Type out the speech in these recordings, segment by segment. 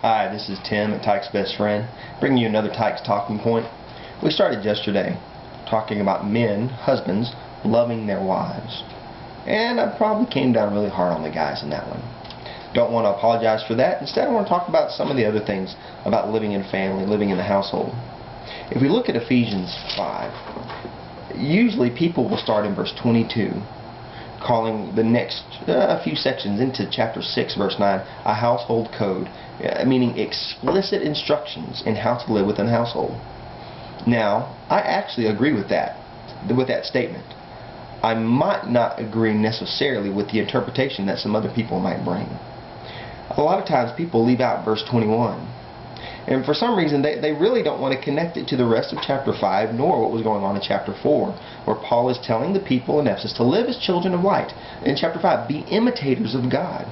Hi, this is Tim at Tyke's Best Friend, bringing you another Tyke's Talking Point. We started yesterday talking about men, husbands, loving their wives. And I probably came down really hard on the guys in that one. Don't want to apologize for that. Instead, I want to talk about some of the other things about living in family, living in the household. If we look at Ephesians 5, usually people will start in verse 22, calling the next few sections into chapter 6, verse 9, a household code, meaning explicit instructions in how to live within a household. Now, I actually agree with that statement. I might not agree necessarily with the interpretation that some other people might bring. A lot of times people leave out verse 21. And for some reason, they really don't want to connect it to the rest of chapter 5, nor what was going on in chapter 4, where Paul is telling the people in Ephesus to live as children of light. In chapter 5, be imitators of God.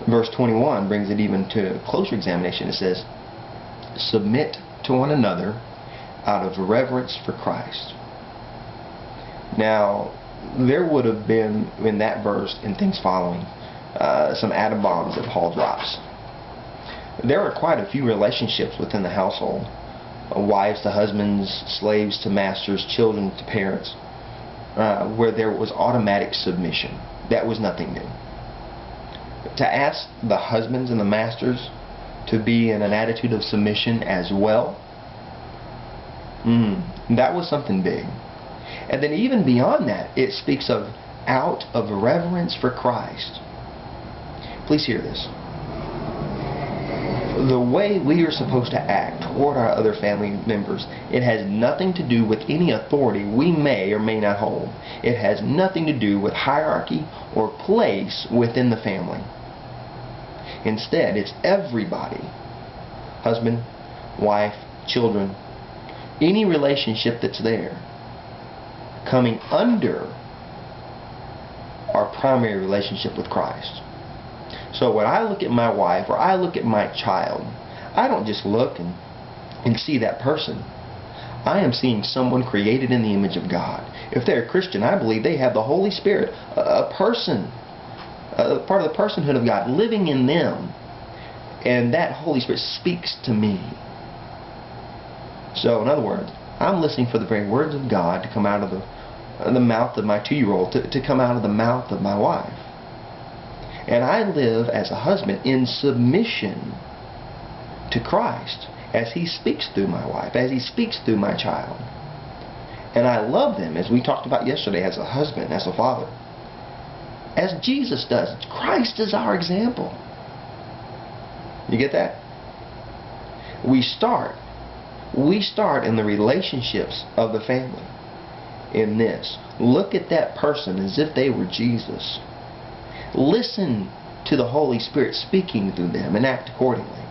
Verse 21 brings it even to closer examination. It says, submit to one another out of reverence for Christ. Now, there would have been, in that verse and things following, some atom bombs that Paul drops. There are quite a few relationships within the household. Wives to husbands, slaves to masters, children to parents, where there was automatic submission. That was nothing new. To ask the husbands and the masters to be in an attitude of submission as well, that was something big. And then even beyond that, it speaks of out of reverence for Christ. Please hear this. The way we are supposed to act toward our other family members, it has nothing to do with any authority we may or may not hold. It has nothing to do with hierarchy or place within the family. Instead, it's everybody, husband, wife, children, any relationship that's there, coming under our primary relationship with Christ. So when I look at my wife or I look at my child, I don't just look and see that person. I am seeing someone created in the image of God. If they're a Christian, I believe they have the Holy Spirit, a person, part of the personhood of God living in them. And that Holy Spirit speaks to me. So in other words, I'm listening for the very words of God to come out of the mouth of my 2-year-old, to come out of the mouth of my wife. And I live as a husband in submission to Christ as He speaks through my wife, as He speaks through my child. And I love them, as we talked about yesterday, as a husband, as a father, as Jesus does. Christ is our example. You get that? We start in the relationships of the family in this. Look at that person as if they were Jesus. Listen to the Holy Spirit speaking through them and act accordingly.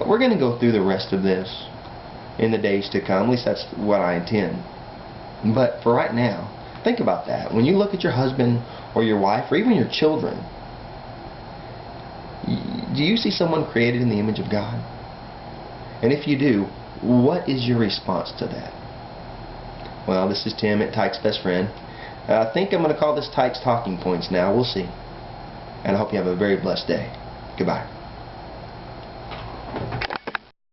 We're going to go through the rest of this in the days to come. At least that's what I intend. But for right now, think about that. When you look at your husband or your wife or even your children, do you see someone created in the image of God? And if you do, what is your response to that? Well, this is Tim at Tyke's Best Friend. I think I'm going to call this Tyke's Talking Points now. We'll see. And I hope you have a very blessed day. Goodbye.